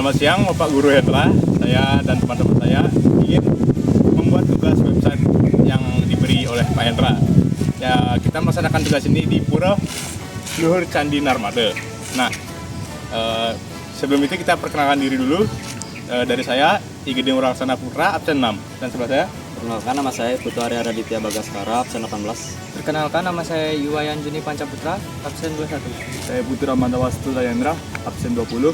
Selamat siang Bapak Guru Hendra. Saya dan teman-teman saya ingin membuat tugas website yang diberi oleh Pak Hendra. Ya, kita melaksanakan tugas ini di Pura Luhur Candi Narmada. Nah, sebelum itu kita perkenalkan diri dulu. Dari saya, Igede Muraksana Putra, absen 6. Dan sebelah saya, perkenalkan nama saya Putu Arya Raditya Bagaskara, absen 18. Perkenalkan nama saya Yuwayan Juni Pancaputra, absen 21. Saya Putra Mandawastu Dayendra, absen 20.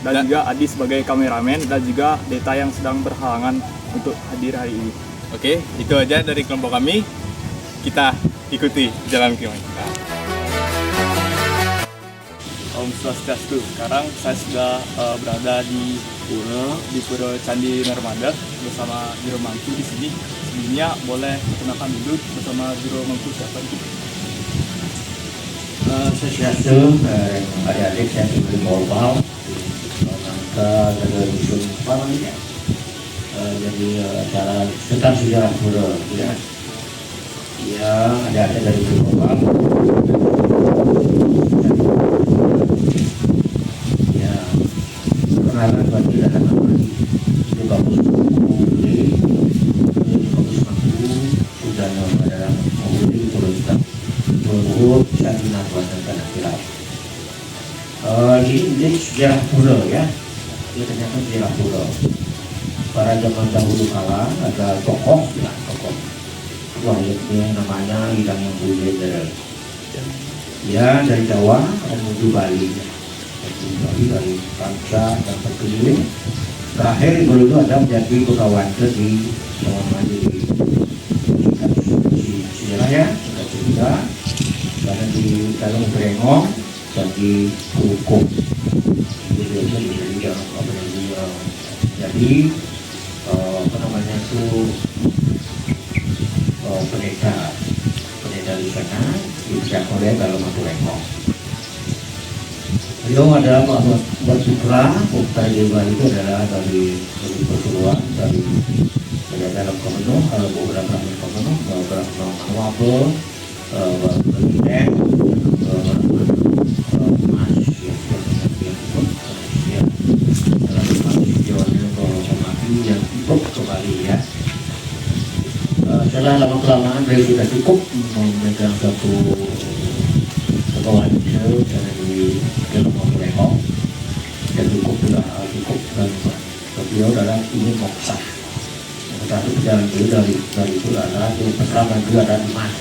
Dan juga Adi sebagai kameramen dan juga Deta yang sedang berhalangan untuk hadir hari ini. oke, itu aja dari kelompok kami. Kita ikuti jalan kami. Om Swastiastu. Sekarang saya sudah berada di Pura Candi Narmada bersama Juro Mangku di sini. Sebelumnya boleh perkenalkan dulu bersama Juro Mangku siapa itu? Swastiastu, adik-adik saya diberi moral ke dusun apa namanya? Jadi acara tentang sejarah Pura, ya. Ya, ada dari global. Ya, kenalan bagi datang lagi. Itu bagus Menguli, bagus Mangku, sudah adalah Menguli terus tak berhubung bisa dinamakan tanah kilat. Ini sejarah Pura, ya. Ini ternyata sejarah Pura. Pada zaman dahulu kala ada tokoh, ya tokoh. Wah, ini namanya Hidang yang Bulir. Ya, dari Jawa menuju Bali. Menuju Bali dari Panca dan berkeliling. Terakhir dulu itu ada menjadi pegawai di Jawa Mandiri. Di sejarahnya sudah cerita. Karena di dalam Brengong dan di Hukum. Jadi apa namanya itu pendeta di sana bisa oleh dalam satu Brengong. Beliau adalah Mbak Putra di Bali itu adalah dari Pasuruan, dari dalam Kemenuh, beberapa Kemenuh, beberapa Wabel, Berlindeng, Mas, yang ikut ke Bali, ya. Setelah lama-kelamaan beliau sudah cukup memegang satu pegawai karena di dalam Brengong dan cukup dan beliau adalah ingin moksa. Tetapi perjalanan beliau dari itu adalah pertama beliau adalah Mas.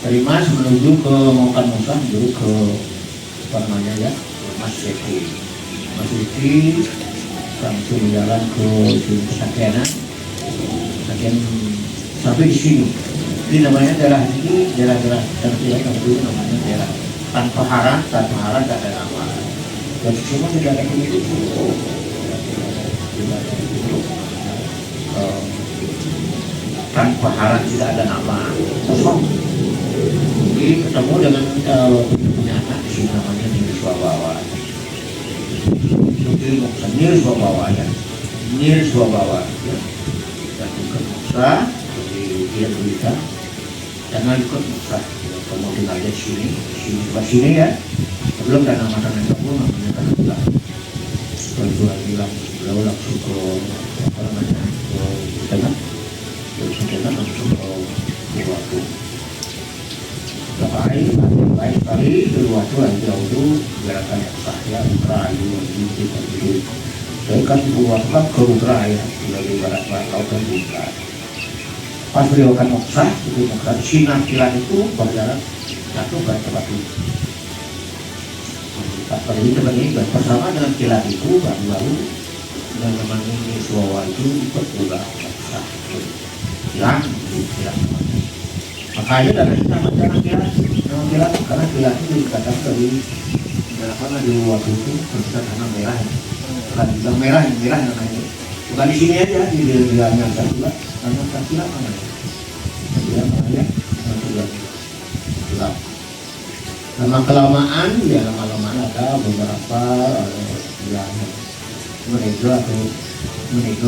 Dari Mas menuju ke Mongkan Musa, menuju ke apa namanya, ya, Mas Seki. Mas Seki langsung jalan ke Sakyana sampai di sini. Ini namanya daerah ini daerah yang tidak dulu namanya daerah tanpa haran tidak ada nama. Dan semua tidak ada penduduk. Tanpa haran tidak ada nama. Kosong. Jadi ketemu dengan punya anak di sini namanya Nirswabawa. Nir Swabawa, ya. Nir Swabawa, ya. Dan ikut moksa, jadi dia berita. Jangan ikut moksa. Kamu tinggal di sini, sini ya. Sebelum dan nama-nama kamu namanya kan bilang. Beliau bilang, beliau langsung ke apa namanya, ke tengah. Terus langsung ke waktu. Baik sekali kedua itu yang jauh gerakan saya Ukraina itu saya kan buat ke Ukraina dari barat lautan buka. Pas beliau kan moksa itu moksa sinar kilat itu berjalan satu ke tempat itu. Pas kali itu bersama dengan kilat itu baru dan namanya Suawa itu ikut juga moksa hilang makanya dari nama kilat karena kilat itu dikatakan dari karena di luar itu berkata karena merah, bukan bilang merah namanya. Bukan di sini aja di dalamnya kilat, karena kilat namanya. Dia namanya kilat. Lama kelamaan ya lama-lama ada beberapa yang menego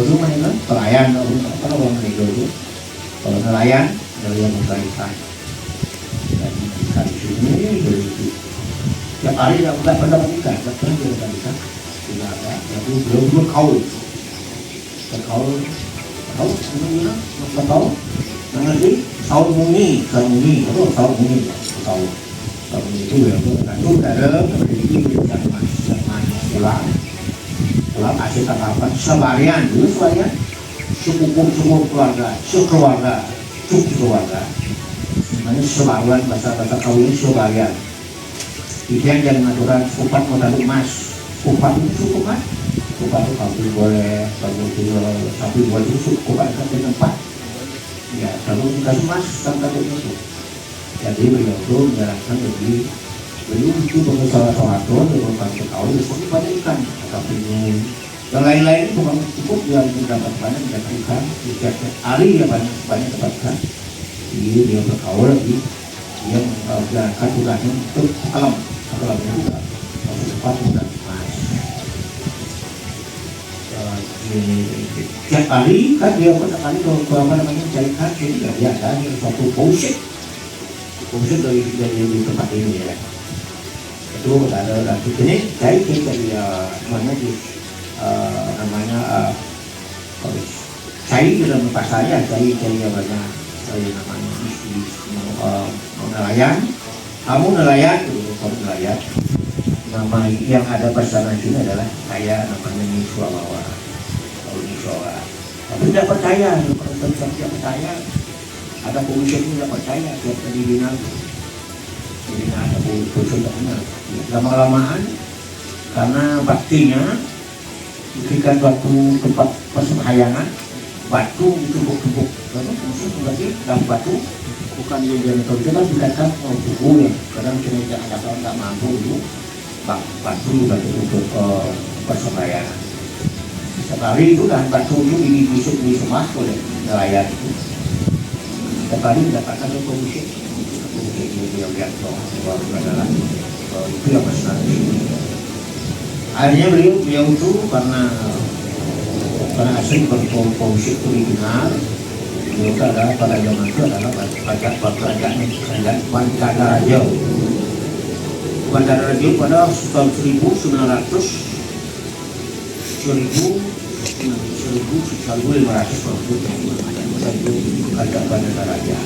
itu mana pelayan apa orang menego itu kalau nelayan dari yang ikan dan ikan di sini dari itu tiap hari nggak pernah dapat ikan, nggak pernah dapat ikan. tidak ada, tapi belum berkaul. Berkaul, tahu? Mana berkaul? Nanti tahu muni, atau tahu muni, tahu. Tahu itu ya, itu ada memiliki zaman pulang asyik tanggapan sebarian dulu sebarian, cukup keluarga, cukup keluarga. Namanya sebarian bahasa kawin sebarian. Idean jangan aturan upat modal emas, upat itu cukup kan? Upat itu kambing boleh, sapi boleh itu cukup kan ke tempat. Ya, kalau dikasih emas kan itu. Jadi beliau itu menjalankan beliau itu pengusaha sohaton, berbagi kawin, itu banyak ikan, tapi yang lain-lain itu bukan cukup yang mendapat banyak ikan, setiap hari ya banyak dapat ikan. Jadi dia berkaul lagi, dia menjalankan tugasnya untuk alam juga, tempat juga emas. Tiap hari kan dia pernah kali kalau cari ikan, jadi dia ada suatu posisi dari tempat ini ya. Itu ada lagi ini dari mana di namanya cai dalam bahasa saya cai banyak namanya nelayan. Kamu nelayan, kamu nelayan. Nama yang ada bahasa sini adalah saya namanya Niswawawa. Kalau Niswawa, tapi tidak percaya, tidak percaya. Ada polisi yang tidak percaya, tiap tadi bilang jadi ada polisi tidak benar. Lama-lamaan karena baktinya diberikan suatu tempat persembahyangan, batu ditumpuk-tumpuk, lalu musuh lagi dalam batu bukan yang tahu kita dikatakan buku yang kadang kita ada kalau tidak mampu itu batu juga untuk persembahyangan. Sekali itu dan batu itu disemas oleh nelayan itu. Sekali mendapatkan komisi dia lihat bahwa adalah itu yang besar. Akhirnya beliau itu karena asing komisi itu didengar, beliau adalah pada zaman itu adalah kerajaan Banjararaja. Banjararaja pada tahun 1500 kerajaan Banjararaja.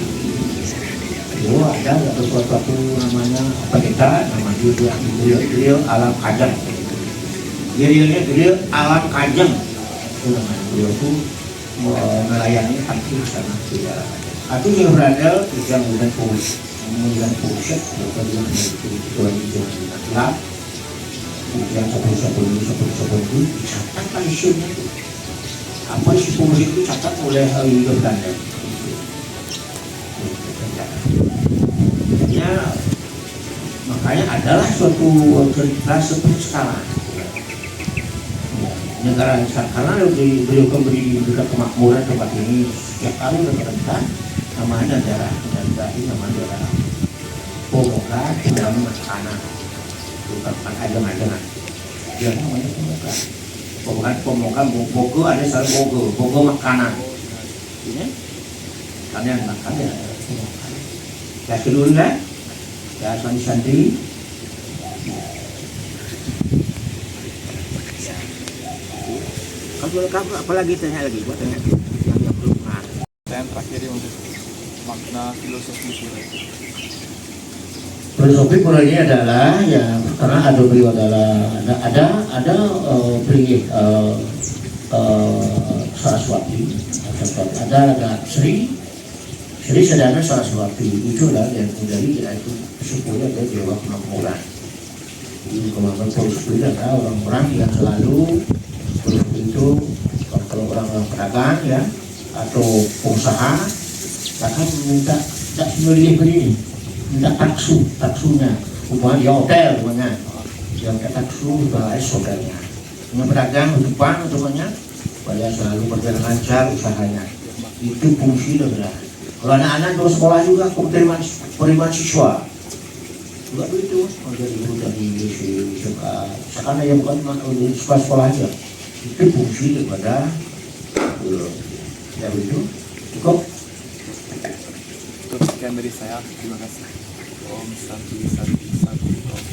Itu ada suatu namanya pendeta, nama beliau Alam Kajang. Beliau Alam Kajang. Itu namanya beliau itu melayani aktif sana di daerah. Itu yang berada di Jangan Polisi, Polsek, atau yang gelap. Kemudian sebelum itu dicatat kan isinya itu. Apa isi polisi itu catat oleh Belanda. Makanya adalah suatu cerita seperti sekarang. Negara karena beliau kembali dekat kemakmuran tempat ini setiap kali berperintah namanya daerah ini namanya daerah Pomoka dalam makanan bukan ajangan dia namanya Pomoka Bogo ada salah Bogo makanan ini kalian makan ya ya kedua ya santri kamu apalagi tanya lagi buat tanya yang belum pernah. Yang terakhir untuk makna filosofi pura. Filosofi pura ini adalah ya karena ada beliau adalah ada beli Saraswati ada Sri Sedana Saraswati itu adalah yang dari yaitu sepunya dari Dewa Pemakmuran. Di kemampuan filosofi adalah orang-orang yang selalu itu kalau orang pedagang ya atau pengusaha akan minta tak beli minta taksunya umpamanya di hotel umpamanya yang taksu bahas hotelnya yang pedagang di depan umpamanya supaya selalu berjalan lancar usahanya itu fungsi adalah kalau anak-anak terus sekolah juga penerimaan siswa juga begitu dari guru dari sekarang ya bukan di sekolah aja itu fungsi daripada ya begitu cukup. Sekian dari saya, terima kasih. Om Santi Santi Santi Om.